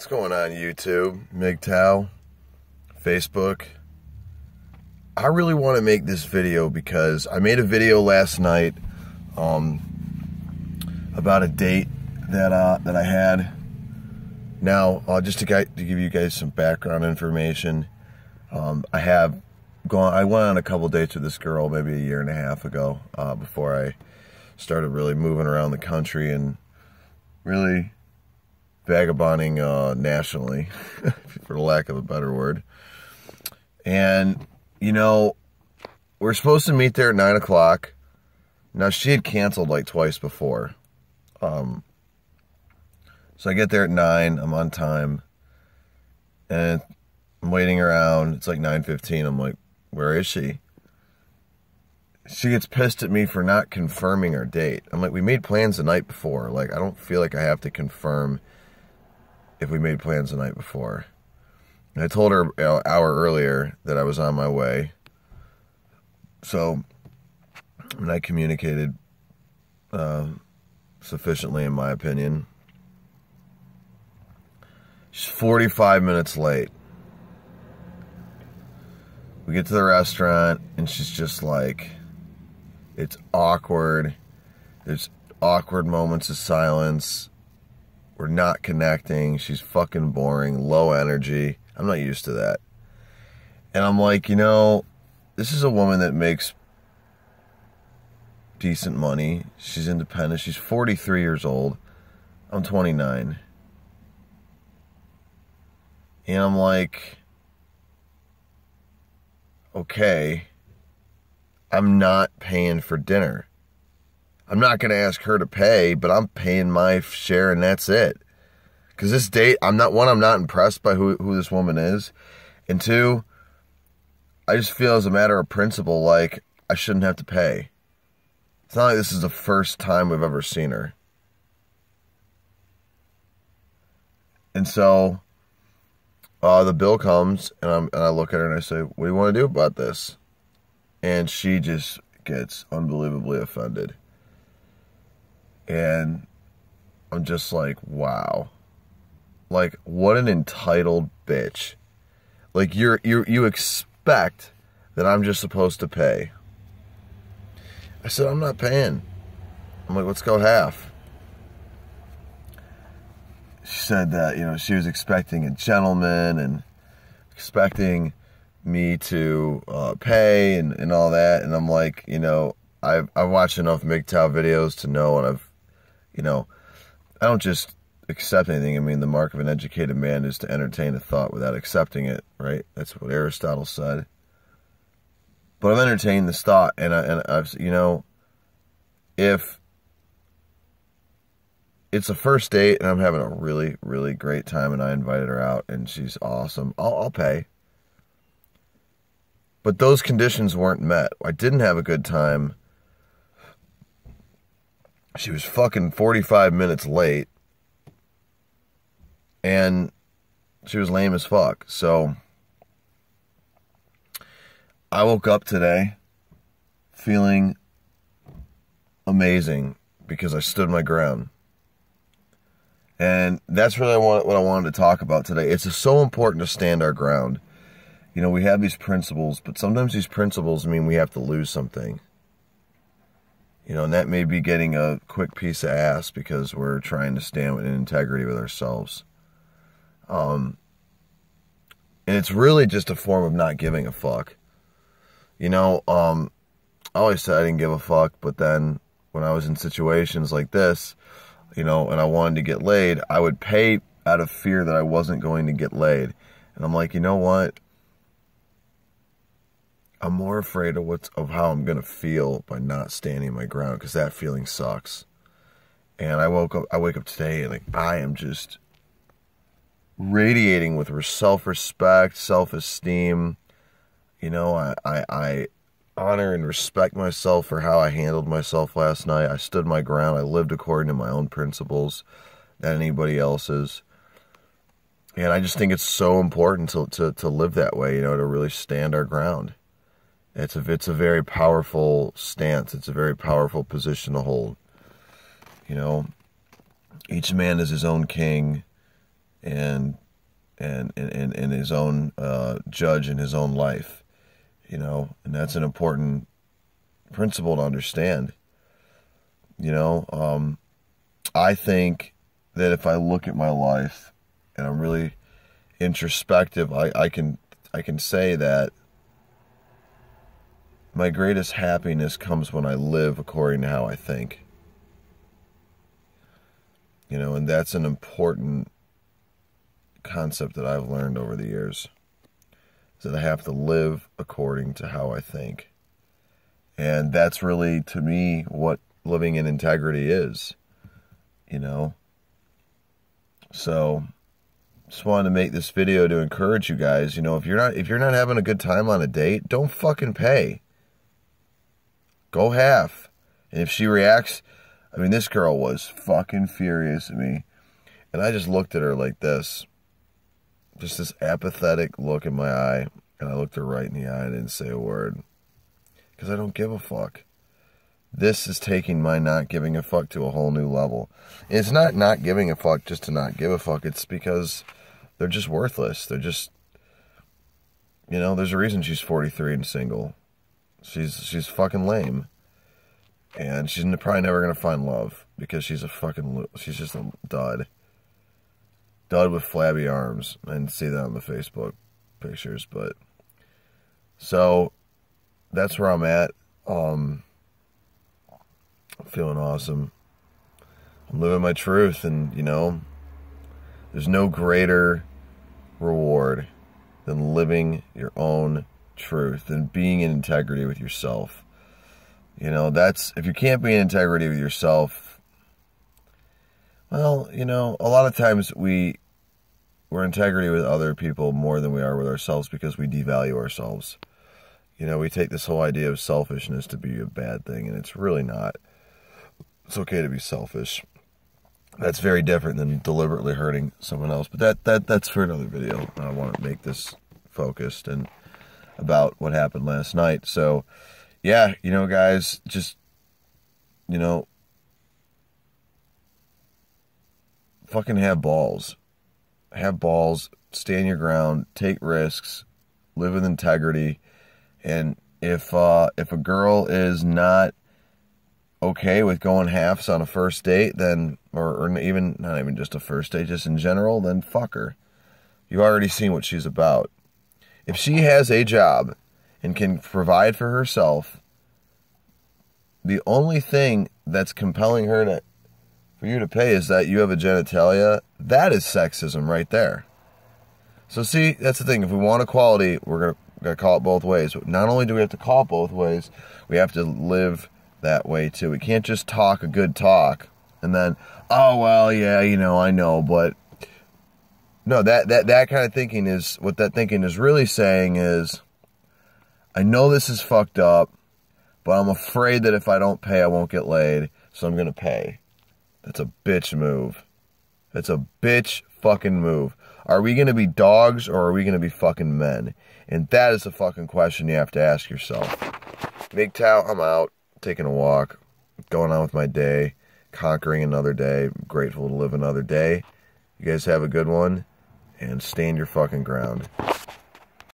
What's going on, YouTube, MGTOW, Facebook? I really want to make this video because I made a video last night about a date that I had. Now, just to give you guys some background information, I went on a couple dates with this girl maybe a year and a half ago before I started really moving around the country and really vagabonding nationally, for lack of a better word. And, you know, we're supposed to meet there at 9 o'clock. Now, she had canceled like twice before. So I get there at 9, I'm on time, and I'm waiting around. It's like 9:15. I'm like, where is she? She gets pissed at me for not confirming our date. I'm like, we made plans the night before. Like, I don't feel like I have to confirm if we made plans the night before. And I told her an hour earlier that I was on my way. So, and I communicated sufficiently, in my opinion. She's 45 minutes late. We get to the restaurant, and she's just like, it's awkward. There's awkward moments of silence. We're not connecting. She's fucking boring, low energy. I'm not used to that. And I'm like, you know, this is a woman that makes decent money. She's independent. She's 43 years old. I'm 29. And I'm like, okay, I'm not paying for dinner. I'm not going to ask her to pay, but I'm paying my share and that's it. Because this date, I'm not impressed by who this woman is. And two, I just feel as a matter of principle, like, I shouldn't have to pay. It's not like this is the first time we've ever seen her. And so, the bill comes, and I look at her and I say, what do you want to do about this? And she just gets unbelievably offended. And I'm just like, wow. Like, what an entitled bitch. Like, you expect that I'm just supposed to pay. I said, I'm not paying. I'm like, let's go half. She said that, you know, she was expecting a gentleman and expecting me to pay and all that. And I'm like, you know, I've watched enough MGTOW videos to know, and you know, I don't just accept anything. I mean, the mark of an educated man is to entertain a thought without accepting it, right? That's what Aristotle said. But I've entertained this thought, and I've, you know, if it's a first date and I'm having a really, really great time and I invited her out and she's awesome, I'll pay. But those conditions weren't met. I didn't have a good time. She was fucking 45 minutes late. And she was lame as fuck. So I woke up today feeling amazing because I stood my ground. And that's really what I wanted to talk about today. It's just so important to stand our ground. You know, we have these principles, but sometimes these principles mean we have to lose something. You know, and that may be getting a quick piece of ass because we're trying to stand in integrity with ourselves. And it's really just a form of not giving a fuck. You know, I always said I didn't give a fuck, but then when I was in situations like this, you know, and I wanted to get laid, I would pay out of fear that I wasn't going to get laid. And I'm like, you know what? I'm more afraid of how I'm going to feel by not standing my ground, because that feeling sucks. And I wake up today and like, I am just radiating with self-respect, self-esteem. You know, I honor and respect myself for how I handled myself last night. I stood my ground. I lived according to my own principles than anybody else's. And I just think it's so important to live that way, you know, to really stand our ground. It's a very powerful stance. It's a very powerful position to hold. You know, each man is his own king. and his own judge in his own life, you know, and that's an important principle to understand. You know, I think that if I look at my life and I'm really introspective, I can say that my greatest happiness comes when I live according to how I think. You know, and that's an important concept that I've learned over the years, is that I have to live according to how I think. And that's really, to me, what living in integrity is, you know. So just wanted to make this video to encourage you guys, you know, if you're not having a good time on a date, don't fucking pay. Go half. And if she reacts, I mean, this girl was fucking furious at me. And I just looked at her like this. Just this apathetic look in my eye. And I looked her right in the eye and didn't say a word. Because I don't give a fuck. This is taking my not giving a fuck to a whole new level. And it's not giving a fuck just to not give a fuck. It's because they're just worthless. They're just, you know, there's a reason she's 43 and single. She's fucking lame. And she's probably never going to find love. Because she's just a dud. Dud with flabby arms. I didn't see that on the Facebook pictures, but so that's where I'm at. I'm feeling awesome. I'm living my truth, and you know, there's no greater reward than living your own truth and being in integrity with yourself. You know, that's, if you can't be in integrity with yourself, well, you know, a lot of times we're in integrity with other people more than we are with ourselves because we devalue ourselves. You know, we take this whole idea of selfishness to be a bad thing, and it's really not. It's okay to be selfish. That's very different than deliberately hurting someone else. But that's for another video. I want to make this focused and about what happened last night. So, yeah, you know, guys, just, you know, fucking have balls. Have balls, stand your ground, take risks, live with integrity. And if a girl is not okay with going halves on a first date, then, or even, not even just a first date, just in general, then fuck her. You've already seen what she's about. If she has a job and can provide for herself, the only thing that's compelling her for you to pay is that you have a genitalia. That is sexism right there. So see, that's the thing. If we want equality, we're gonna call it both ways. But not only do we have to call it both ways, we have to live that way too. We can't just talk a good talk and then, oh well, yeah, you know, I know, but no, that kind of thinking is, what that thinking is really saying is, I know this is fucked up, but I'm afraid that if I don't pay, I won't get laid, so I'm gonna pay. That's a bitch move. That's a bitch fucking move. Are we gonna be dogs or are we gonna be fucking men? And that is the fucking question you have to ask yourself. MGTOW, I'm out, taking a walk, going on with my day, conquering another day, I'm grateful to live another day. You guys have a good one, and stand your fucking ground.